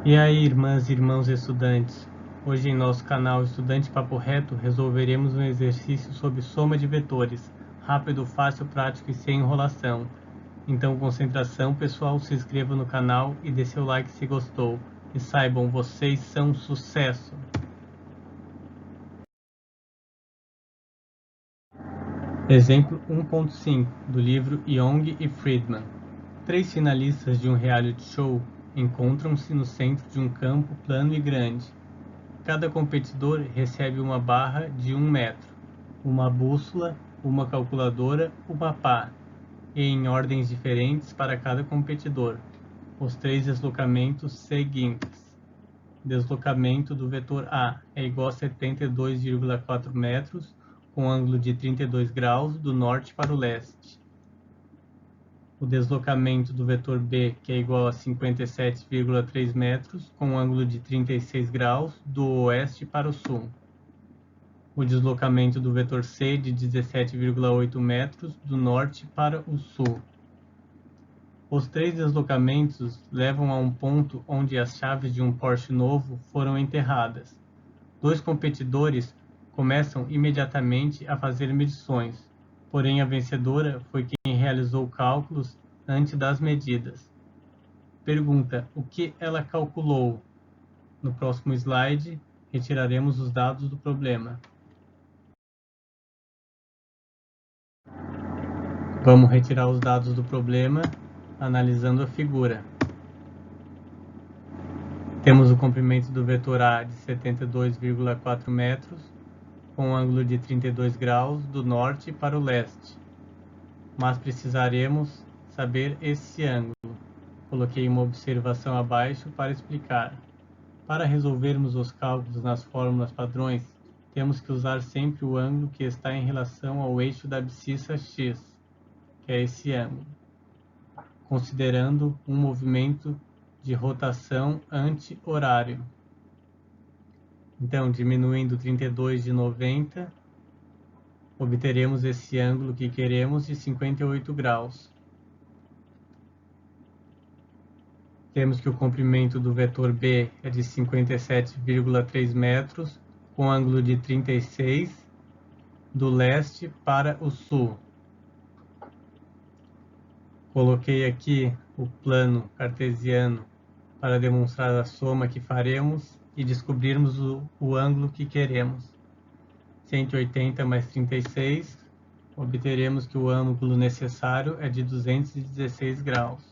E aí, irmãs e irmãos estudantes, hoje em nosso canal Estudante Papo Reto resolveremos um exercício sobre soma de vetores, rápido, fácil, prático e sem enrolação. Então concentração pessoal, se inscreva no canal e dê seu like se gostou. E saibam, vocês são um sucesso! Exemplo 1.5 do livro Young e Friedman. 3 finalistas de um reality show encontram-se no centro de um campo plano e grande. Cada competidor recebe uma barra de 1 metro, uma bússola, uma calculadora, uma pá, e em ordens diferentes para cada competidor. Os 3 deslocamentos seguintes. Deslocamento do vetor A é igual a 72,4 metros, com ângulo de 32 graus, do norte para o leste. O deslocamento do vetor B, que é igual a 57,3 metros, com ângulo de 36 graus, do oeste para o sul. O deslocamento do vetor C, de 17,8 metros, do norte para o sul. Os 3 deslocamentos levam a um ponto onde as chaves de um Porsche novo foram enterradas. 2 competidores começam imediatamente a fazer medições, porém a vencedora foi quem realizou cálculos antes das medidas. Pergunta: o que ela calculou? No próximo slide, retiraremos os dados do problema. Vamos retirar os dados do problema analisando a figura. Temos o comprimento do vetor A de 72,4 metros, com um ângulo de 32 graus, do norte para o leste. Mas precisaremos saber esse ângulo. Coloquei uma observação abaixo para explicar. Para resolvermos os cálculos nas fórmulas padrões, temos que usar sempre o ângulo que está em relação ao eixo da abscissa x, que é esse ângulo, considerando um movimento de rotação anti-horário. Então, diminuindo 32 de 90, obteremos esse ângulo que queremos de 58 graus. Temos que o comprimento do vetor B é de 57,3 metros, com ângulo de 36, do leste para o sul. Coloquei aqui o plano cartesiano para demonstrar a soma que faremos e descobrirmos o ângulo que queremos. 180 mais 36, obteremos que o ângulo necessário é de 216 graus.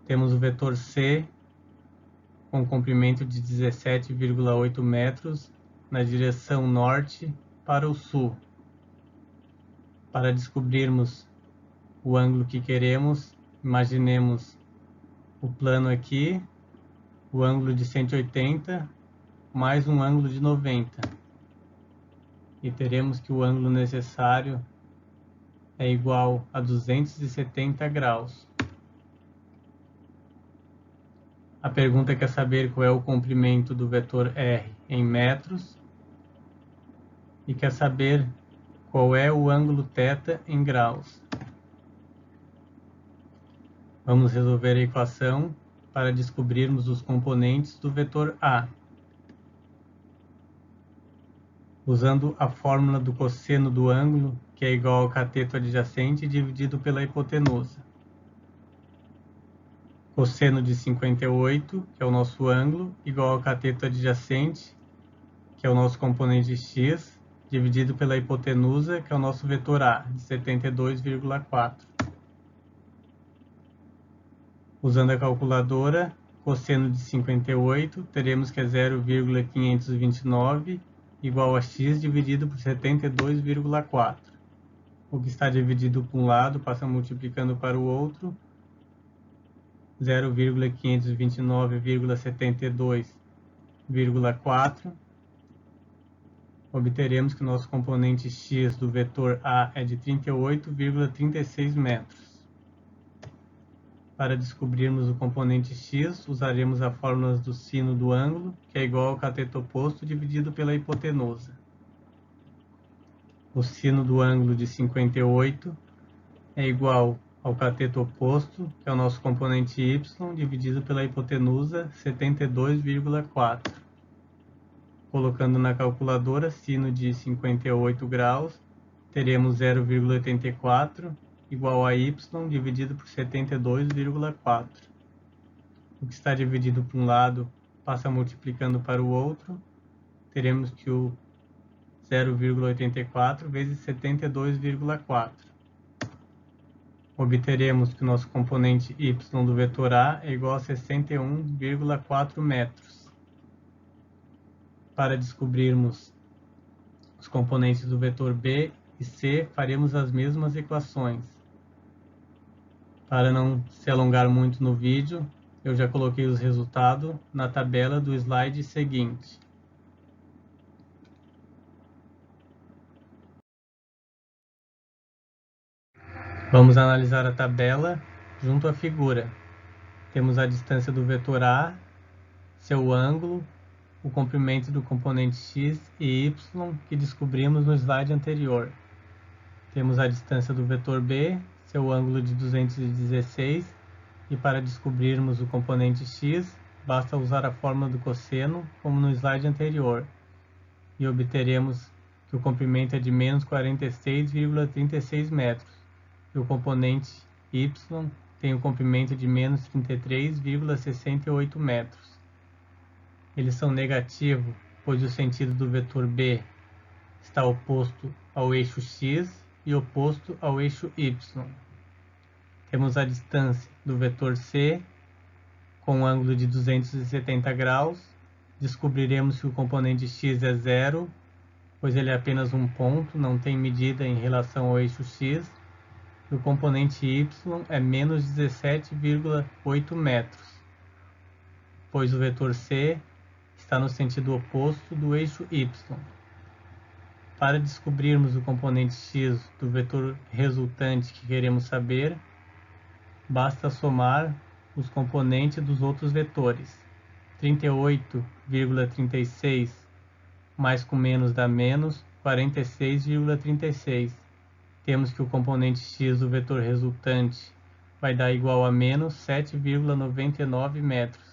Temos o vetor C com comprimento de 17,8 metros na direção norte para o sul. Para descobrirmos o ângulo que queremos, imaginemos o plano aqui, o ângulo de 180 mais um ângulo de 90. E teremos que o ângulo necessário é igual a 270 graus. A pergunta quer saber qual é o comprimento do vetor R em metros e quer saber qual é o ângulo θ em graus. Vamos resolver a equação para descobrirmos os componentes do vetor A. Usando a fórmula do cosseno do ângulo, que é igual ao cateto adjacente dividido pela hipotenusa. Cosseno de 58, que é o nosso ângulo, igual ao cateto adjacente, que é o nosso componente x, dividido pela hipotenusa, que é o nosso vetor A, de 72,4. Usando a calculadora, cosseno de 58, teremos que é 0,529 igual a x dividido por 72,4. O que está dividido por um lado passa multiplicando para o outro. 0,529,72,4. Obteremos que o nosso componente x do vetor A é de 38,36 metros. Para descobrirmos o componente x, usaremos a fórmula do sino do ângulo, que é igual ao cateto oposto dividido pela hipotenusa. O sino do ângulo de 58 é igual ao cateto oposto, que é o nosso componente y, dividido pela hipotenusa 72,4. Colocando na calculadora sino de 58 graus, teremos 0,84 igual a y dividido por 72,4. O que está dividido para um lado passa multiplicando para o outro, teremos que o 0,84 vezes 72,4. Obteremos que o nosso componente y do vetor A é igual a 61,4 metros. Para descobrirmos os componentes do vetor B e C, faremos as mesmas equações. Para não se alongar muito no vídeo, eu já coloquei os resultados na tabela do slide seguinte. Vamos analisar a tabela junto à figura. Temos a distância do vetor A, seu ângulo, o comprimento do componente x e y que descobrimos no slide anterior. Temos a distância do vetor B, seu ângulo de 216, e para descobrirmos o componente x, basta usar a fórmula do cosseno, como no slide anterior, e obteremos que o comprimento é de menos 46,36 metros, e o componente y tem o comprimento de menos 33,68 metros. Eles são negativos, pois o sentido do vetor B está oposto ao eixo x e oposto ao eixo y. Temos a distância do vetor C com um ângulo de 270 graus. Descobriremos que o componente x é zero, pois ele é apenas um ponto, não tem medida em relação ao eixo x. E o componente y é menos 17,8 metros, pois o vetor C está no sentido oposto do eixo y. Para descobrirmos o componente x do vetor resultante que queremos saber, basta somar os componentes dos outros vetores. 38,36 mais com menos dá menos 46,36. Temos que o componente x do vetor resultante vai dar igual a menos 7,99 metros.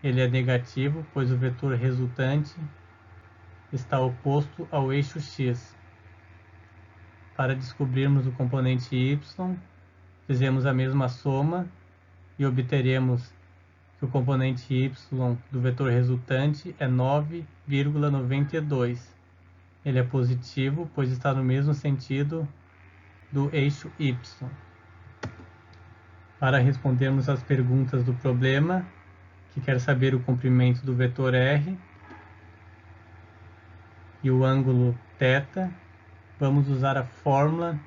Ele é negativo, pois o vetor resultante está oposto ao eixo x. Para descobrirmos o componente y, fizemos a mesma soma e obteremos que o componente y do vetor resultante é 9,92. Ele é positivo, pois está no mesmo sentido do eixo y. Para respondermos às perguntas do problema, que quer saber o comprimento do vetor r e o ângulo θ, vamos usar a fórmula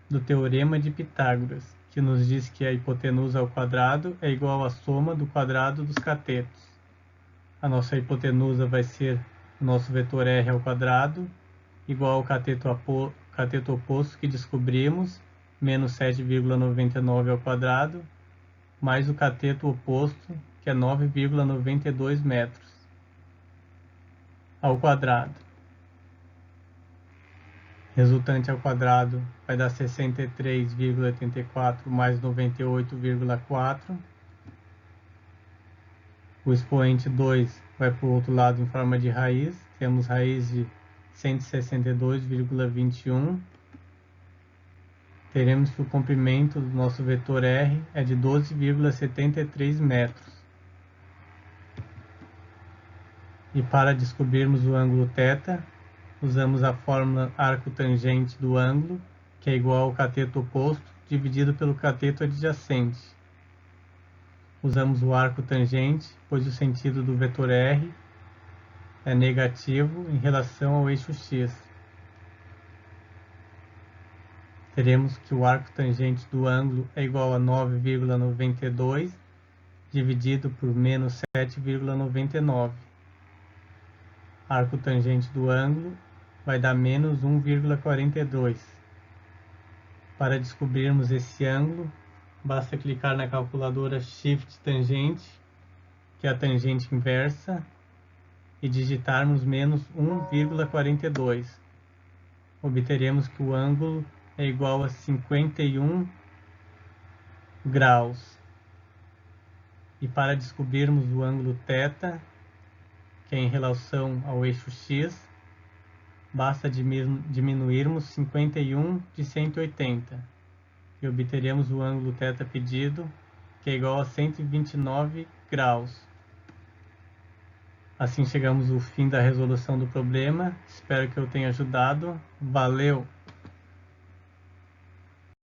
do teorema de Pitágoras, que nos diz que a hipotenusa ao quadrado é igual à soma do quadrado dos catetos. A nossa hipotenusa vai ser o nosso vetor r ao quadrado, igual ao cateto oposto que descobrimos, menos 7,99 ao quadrado, mais o cateto oposto, que é 9,92 metros, ao quadrado. Resultante ao quadrado vai dar 63,84 mais 98,4. O expoente 2 vai para o outro lado em forma de raiz. Temos raiz de 162,21. Teremos que o comprimento do nosso vetor r é de 12,73 metros. E para descobrirmos o ângulo θ, usamos a fórmula arco tangente do ângulo, que é igual ao cateto oposto dividido pelo cateto adjacente. Usamos o arco tangente, pois o sentido do vetor r é negativo em relação ao eixo x. Teremos que o arco tangente do ângulo é igual a 9,92 dividido por menos 7,99. Arco tangente do ângulo vai dar menos 1,42. Para descobrirmos esse ângulo, basta clicar na calculadora Shift Tangente, que é a tangente inversa, e digitarmos menos 1,42. Obteremos que o ângulo é igual a 51 graus. E para descobrirmos o ângulo θ, que é em relação ao eixo x, basta diminuirmos 51 de 180 e obteremos o ângulo θ pedido, que é igual a 129 graus. Assim chegamos ao fim da resolução do problema. Espero que eu tenha ajudado. Valeu!